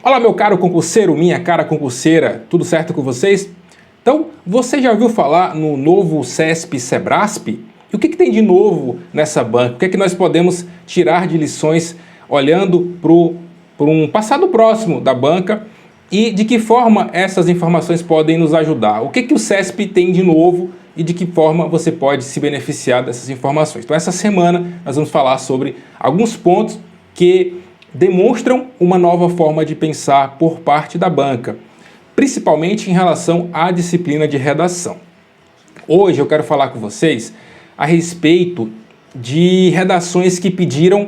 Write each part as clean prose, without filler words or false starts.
Olá, meu caro concurseiro, minha cara concurseira, tudo certo com vocês? Então, você já ouviu falar no novo CESP-SEBRASP? E o que tem de novo nessa banca? O que é que nós podemos tirar de lições olhando para um passado próximo da banca e de que forma essas informações podem nos ajudar? O que o CESP tem de novo e de que forma você pode se beneficiar dessas informações? Então, essa semana nós vamos falar sobre alguns pontos que demonstram uma nova forma de pensar por parte da banca, principalmente em relação à disciplina de redação. Hoje eu quero falar com vocês a respeito de redações que pediram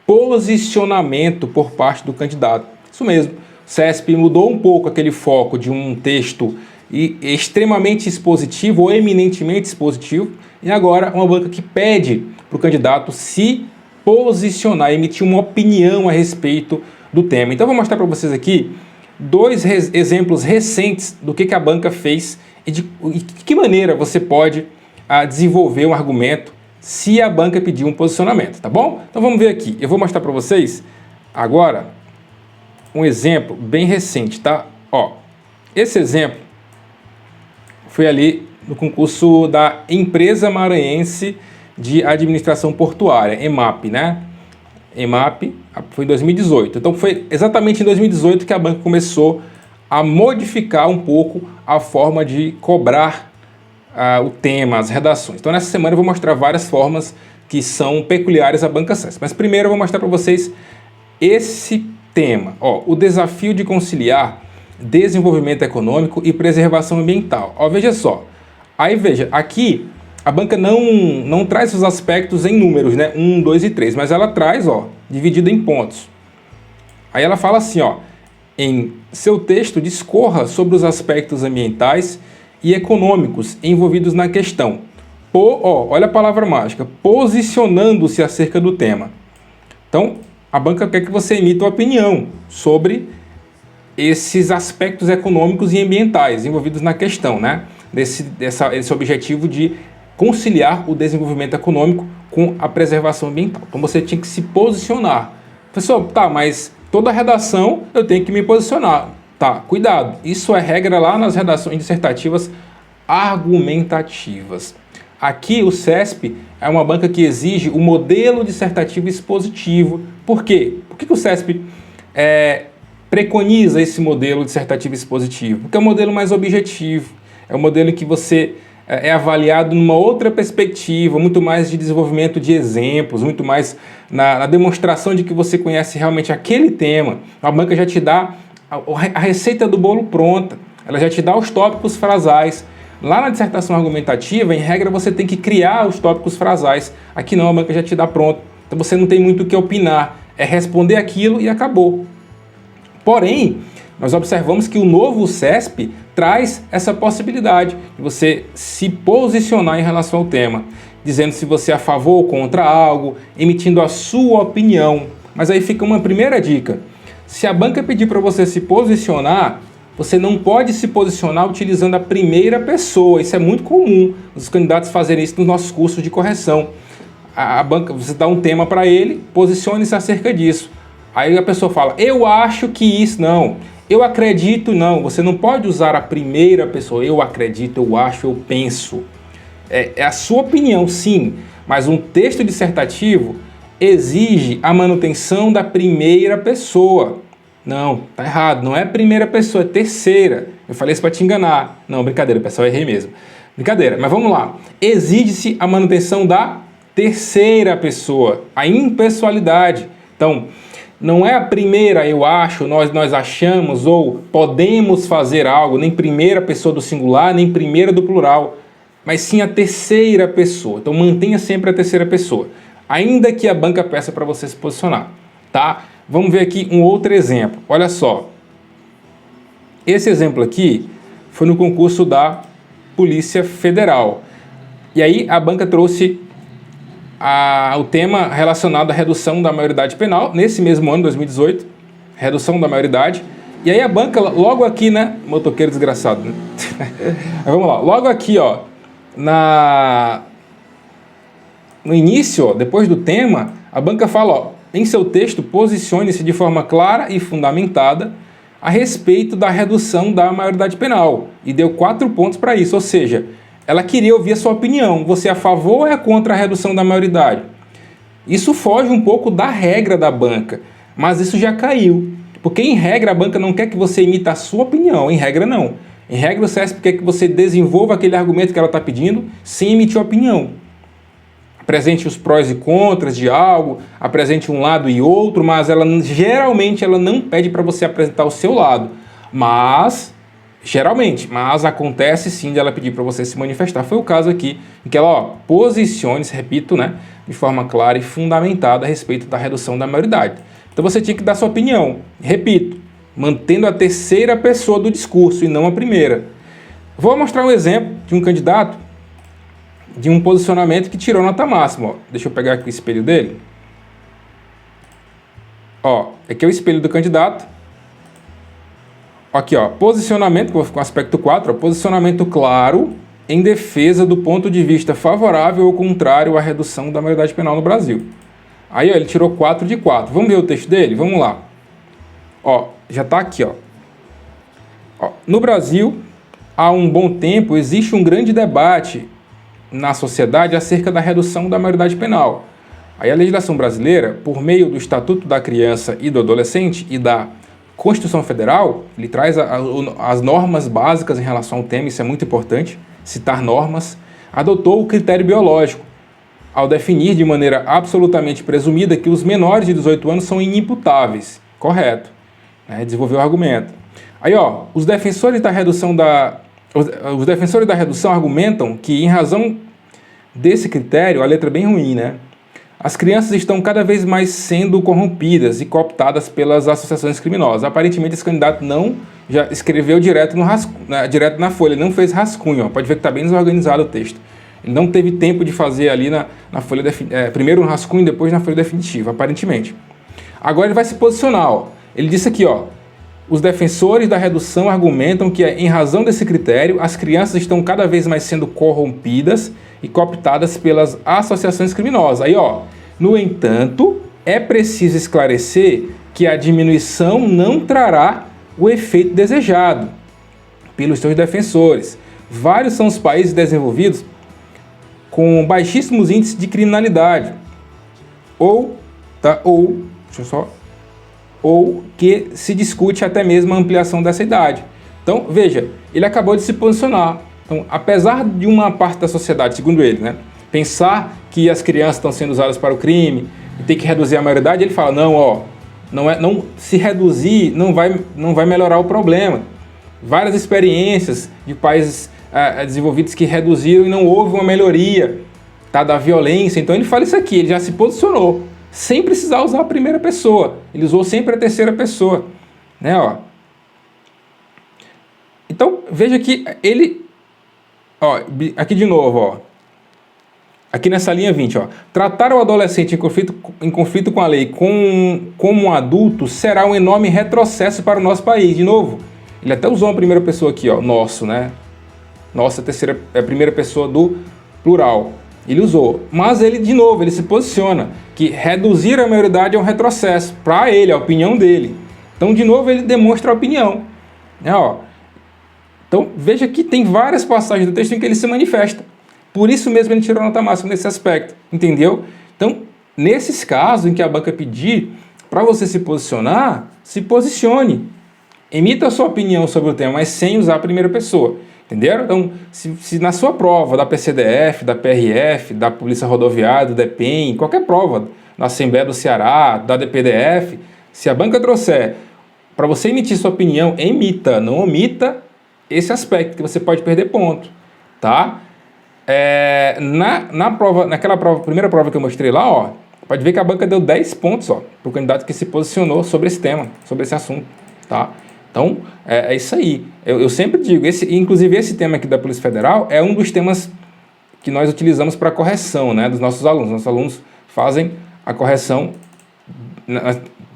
posicionamento por parte do candidato. Isso mesmo, o CESP mudou um pouco aquele foco de um texto extremamente expositivo ou eminentemente expositivo e agora uma banca que pede para o candidato se posicionar, emitir uma opinião a respeito do tema. Então eu vou mostrar para vocês aqui dois exemplos recentes do que a banca fez e de que maneira você pode desenvolver um argumento se a banca pedir um posicionamento, tá bom? Então vamos ver aqui. Eu vou mostrar para vocês agora um exemplo bem recente, tá? Ó, esse exemplo foi ali no concurso da Empresa Maranhense de Administração Portuária, EMAP, né? EMAP foi em 2018. Então foi exatamente em 2018 que a banca começou a modificar um pouco a forma de cobrar o tema, as redações. Então nessa semana eu vou mostrar várias formas que são peculiares à banca CESP. Mas primeiro eu vou mostrar para vocês esse tema, ó, o desafio de conciliar desenvolvimento econômico e preservação ambiental. Ó, veja só. Aí veja, aqui a banca não traz os aspectos em números, né? 1, 2 e 3, mas ela traz, ó, dividido em pontos. Aí ela fala assim, ó, em seu texto discorra sobre os aspectos ambientais e econômicos envolvidos na questão. Olha a palavra mágica, posicionando-se acerca do tema. Então, a banca quer que você emita uma opinião sobre esses aspectos econômicos e ambientais envolvidos na questão, né? Esse objetivo de conciliar o desenvolvimento econômico com a preservação ambiental. Então você tinha que se posicionar. Pessoal, tá, mas toda redação eu tenho que me posicionar. Tá, cuidado. Isso é regra lá nas redações dissertativas argumentativas. Aqui o CESP é uma banca que exige o modelo dissertativo expositivo. Por quê? Por que o CESP preconiza esse modelo dissertativo expositivo? Porque é um modelo mais objetivo. É um modelo em que você é avaliado numa outra perspectiva, muito mais de desenvolvimento de exemplos, muito mais na demonstração de que você conhece realmente aquele tema. A banca já te dá a receita do bolo pronta, ela já te dá os tópicos frasais. Lá na dissertação argumentativa, em regra, você tem que criar os tópicos frasais. Aqui não, a banca já te dá pronto. Então você não tem muito o que opinar, é responder aquilo e acabou. Porém, nós observamos que o novo CESP traz essa possibilidade de você se posicionar em relação ao tema, dizendo se você é a favor ou contra algo, emitindo a sua opinião. Mas aí fica uma primeira dica. Se a banca pedir para você se posicionar, você não pode se posicionar utilizando a primeira pessoa. Isso é muito comum, os candidatos fazerem isso nos nossos cursos de correção. A banca, você dá um tema para ele, posicione-se acerca disso. Aí a pessoa fala, eu acho que isso, não. Eu acredito, não. Você não pode usar a primeira pessoa. Eu acredito, eu acho, eu penso. É a sua opinião, sim. Mas um texto dissertativo exige a manutenção da primeira pessoa. Não, tá errado. Não é primeira pessoa, é terceira. Eu falei isso para te enganar. Não, brincadeira, pessoal, errei mesmo. Brincadeira, mas vamos lá. Exige-se a manutenção da terceira pessoa, a impessoalidade. Então, não é a primeira, eu acho, nós achamos ou podemos fazer algo, nem primeira pessoa do singular, nem primeira do plural, mas sim a terceira pessoa. Então mantenha sempre a terceira pessoa, ainda que a banca peça para você se posicionar, tá? Vamos ver aqui um outro exemplo. Olha só. Esse exemplo aqui foi no concurso da Polícia Federal. E aí a banca trouxe o tema relacionado à redução da maioridade penal, nesse mesmo ano, 2018, redução da maioridade. E aí a banca, logo aqui, né, motoqueiro desgraçado, né? Vamos lá, logo aqui, ó, no início, ó, depois do tema, a banca fala, ó, em seu texto, posicione-se de forma clara e fundamentada a respeito da redução da maioridade penal e deu 4 pontos para isso, ou seja, ela queria ouvir a sua opinião. Você é a favor ou é contra a redução da maioridade? Isso foge um pouco da regra da banca, mas isso já caiu. Porque em regra a banca não quer que você imita a sua opinião, em regra não. Em regra o CESP quer que você desenvolva aquele argumento que ela está pedindo sem emitir opinião. Apresente os prós e contras de algo, apresente um lado e outro, mas geralmente ela não pede para você apresentar o seu lado. Mas acontece sim de ela pedir para você se manifestar. Foi o caso aqui em que ela posicione-se, repito, né, de forma clara e fundamentada a respeito da redução da maioridade. Então você tinha que dar sua opinião, repito, mantendo a terceira pessoa do discurso e não a primeira. Vou mostrar um exemplo de um candidato de um posicionamento que tirou nota máxima. Ó. Deixa eu pegar aqui o espelho dele. Ó, aqui é o espelho do candidato. Aqui, ó, posicionamento, com aspecto 4, ó, posicionamento claro em defesa do ponto de vista favorável ou contrário à redução da maioridade penal no Brasil. Aí, ó, ele tirou 4 de 4. Vamos ver o texto dele? Vamos lá. Ó, já está aqui, ó. No Brasil, há um bom tempo, existe um grande debate na sociedade acerca da redução da maioridade penal. Aí a legislação brasileira, por meio do Estatuto da Criança e do Adolescente e da Constituição Federal, ele traz as normas básicas em relação ao tema, isso é muito importante, citar normas, adotou o critério biológico, ao definir de maneira absolutamente presumida que os menores de 18 anos são inimputáveis. Correto. Desenvolveu o argumento. Aí, ó, os defensores da redução argumentam que, em razão desse critério, a letra é bem ruim, né? As crianças estão cada vez mais sendo corrompidas e cooptadas pelas associações criminosas. Aparentemente, esse candidato não já escreveu direto na folha, ele não fez rascunho. Ó. Pode ver que está bem desorganizado o texto. Ele não teve tempo de fazer ali na folha, primeiro no rascunho e depois na folha definitiva, aparentemente. Agora ele vai se posicionar. Ó. Ele disse aqui, ó, os defensores da redução argumentam que, em razão desse critério, as crianças estão cada vez mais sendo corrompidas e cooptadas pelas associações criminosas. Aí, ó, no entanto, é preciso esclarecer que a diminuição não trará o efeito desejado pelos seus defensores. Vários são os países desenvolvidos com baixíssimos índices de criminalidade ou que se discute até mesmo a ampliação dessa idade. Então, veja, ele acabou de se posicionar. Então, apesar de uma parte da sociedade, segundo ele, né, pensar que as crianças estão sendo usadas para o crime e tem que reduzir a maioridade, ele fala, não se reduzir não vai melhorar o problema. Várias experiências de países desenvolvidos que reduziram e não houve uma melhoria, tá, da violência. Então ele fala isso aqui, ele já se posicionou, sem precisar usar a primeira pessoa. Ele usou sempre a terceira pessoa, né, ó. Então, veja que ele, ó, aqui de novo, ó. Aqui nessa linha 20, ó. Tratar o adolescente em conflito com a lei como um adulto será um enorme retrocesso para o nosso país. De novo, ele até usou uma primeira pessoa aqui, ó, nosso, né? Nossa, primeira pessoa do plural. Ele usou, mas ele, de novo, ele se posiciona que reduzir a maioridade é um retrocesso para ele, a opinião dele. Então, de novo, ele demonstra a opinião, né, ó. Então, veja que tem várias passagens do texto em que ele se manifesta. Por isso mesmo ele tirou nota máxima nesse aspecto, entendeu? Então, nesses casos em que a banca pedir para você se posicionar, se posicione. Emita a sua opinião sobre o tema, mas sem usar a primeira pessoa. Entenderam? Então, se na sua prova da PCDF, da PRF, da Polícia Rodoviária, do DEPEN, qualquer prova, na Assembleia do Ceará, da DPDF, se a banca trouxer para você emitir sua opinião, emita, não omita esse aspecto, que você pode perder ponto, tá? Naquela prova, primeira prova que eu mostrei lá, ó, pode ver que a banca deu 10 pontos, ó, para o candidato que se posicionou sobre esse tema, sobre esse assunto, tá? Então, é isso aí. Eu sempre digo, inclusive esse tema aqui da Polícia Federal é um dos temas que nós utilizamos para correção, né, dos nossos alunos. Nossos alunos fazem a correção,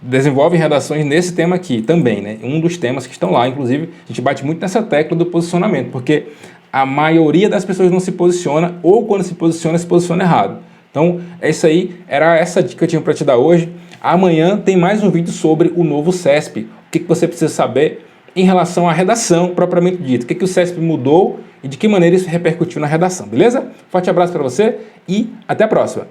desenvolvem redações nesse tema aqui também, né? Um dos temas que estão lá, inclusive, a gente bate muito nessa tecla do posicionamento, porque a maioria das pessoas não se posiciona, ou quando se posiciona errado. Então, é isso aí, era essa dica que eu tinha para te dar hoje. Amanhã tem mais um vídeo sobre o novo CESP, que você precisa saber em relação à redação propriamente dita, o que o CESP mudou e de que maneira isso repercutiu na redação, beleza? Forte abraço para você e até a próxima!